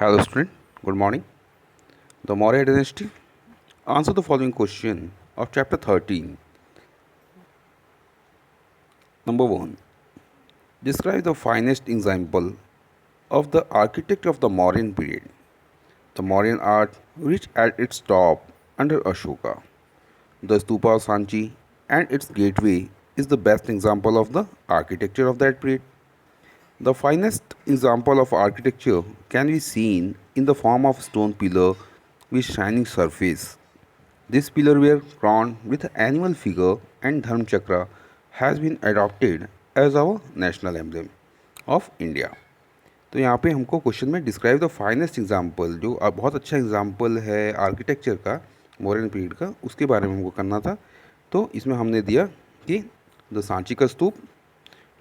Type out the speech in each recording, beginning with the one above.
Hello student, good morning. The Maurya dynasty. Answer the following question of chapter 13. Number 1. Describe the finest example of the architect of the Mauryan period. The Mauryan art reached at its top under Ashoka. The stupa of Sanchi and its gateway is the best example of the architecture of that period. The finest example of architecture can be seen in the form of stone pillar with shining surface. This pillar were crowned with animal figure and Dharm Chakra has been adopted as our national emblem of India. तो यहाँ पे हमको question में describe the finest example जो बहुत अच्छा example है architecture का मॉडर्न पीरियड का उसके बारे में हमको करना था। तो इसमें हमने दिया कि द सांची का स्तूप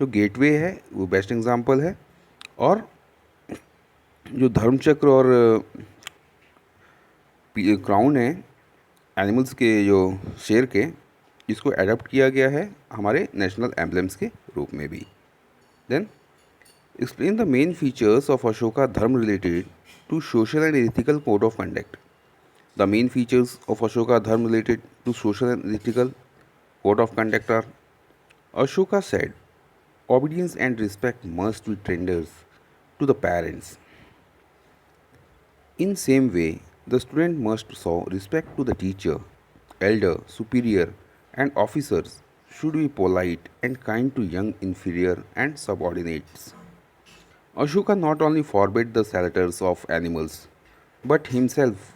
जो गेटवे है वो बेस्ट एग्जाम्पल है, और जो धर्मचक्र और क्राउन है एनिमल्स के जो शेर के, इसको अडॉप्ट किया गया है हमारे नेशनल एम्बलम्स के रूप में भी। Then explain the main features of Ashoka dharma related to social and ethical code of conduct. The main features of Ashoka dharma related to social and ethical code of conduct are: Ashoka said, obedience and respect must be tendered to the parents. In same way, the student must show respect to the teacher, elder, superior, and officers should be polite and kind to young inferior and subordinates. Ashoka not only forbade the slaughters of animals, but himself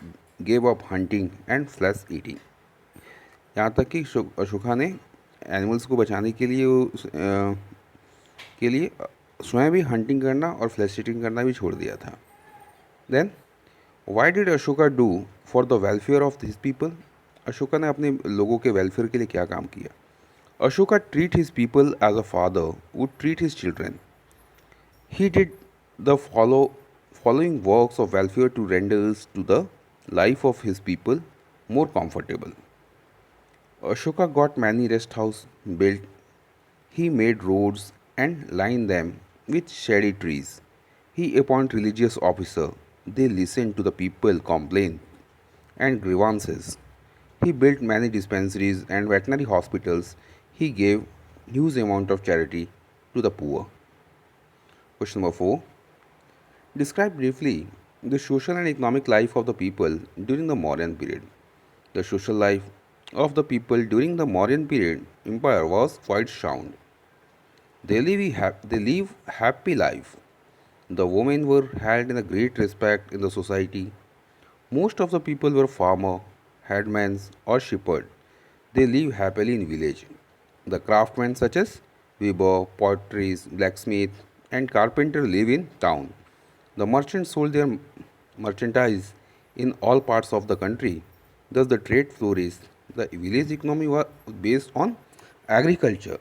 gave up hunting and flesh eating. यहाँ तक कि अशोका ने animals को बचाने के लिए स्वयं भी हंटिंग करना और फ्लैश ईटिंग करना भी छोड़ दिया था। Then why did Ashoka do for the welfare of this people? Ashoka ने अपने लोगों के वेलफेयर के लिए क्या काम किया? Ashoka treat his people as a father would treat his children. He did the following works of welfare to renders to the life of his people more comfortable. Ashoka got many rest houses built. He made roads and lined them with shady trees. He appointed religious officers. They listened to the people complaints and grievances. He built many dispensaries and veterinary hospitals. He gave huge amount of charity to the poor. Question number 4. Describe briefly the social and economic life of the people during the Mauryan period. The social life of the people during the Mauryan period empire was quite sound. They live happy life. The women were held in a great respect in the society. Most of the people were farmer, headmen or shepherd. They live happily in village. The craftsmen such as weaver, potteries, blacksmith and carpenter live in town. The merchants sold their merchandise in all parts of the country. Thus the trade flourished. The village economy was based on agriculture.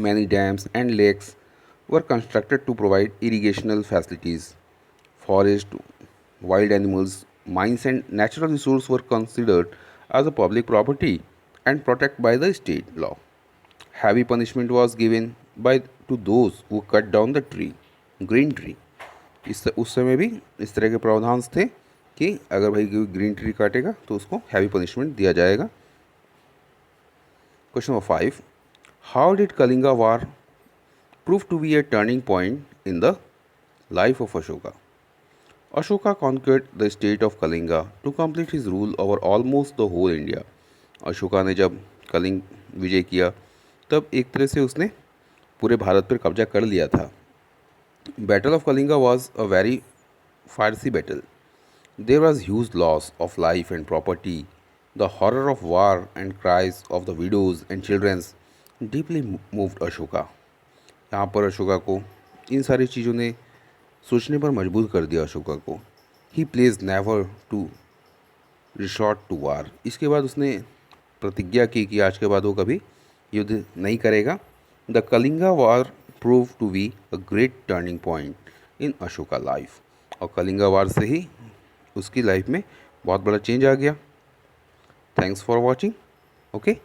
Many dams and lakes were constructed to provide irrigational facilities. Forest, wild animals, mines and natural resources were considered as a public property and protected by the state law. Heavy punishment was given to those who cut down the green tree. उस समय भी इस तरह के प्रावधान थे कि अगर भाई ग्रीन ट्री काटेगा तो उसको हैवी पनिशमेंट दिया जाएगा। Question number 5. How did Kalinga war prove to be a turning point in the life of Ashoka? Ashoka conquered the state of Kalinga to complete his rule over almost the whole India. Ashoka ने जब कलिंग विजय किया तब एक तरह से उसने पूरे भारत पर कब्जा कर लिया था. Battle of Kalinga was a very fiery battle. There was huge loss of life and property. The horror of war and cries of the widows and children deeply moved Ashoka. यहाँ पर अशोका को इन सारी चीज़ों ने सोचने पर मजबूर कर दिया अशोका को. He pledged never to resort to war. इसके बाद उसने प्रतिज्ञा की कि आज के बाद वो कभी युद्ध नहीं करेगा. The Kalinga war proved to be a great turning point in Ashoka life. और कलिंगा वार से ही उसकी लाइफ में बहुत बड़ा चेंज आ गया. Thanks for watching. ओके.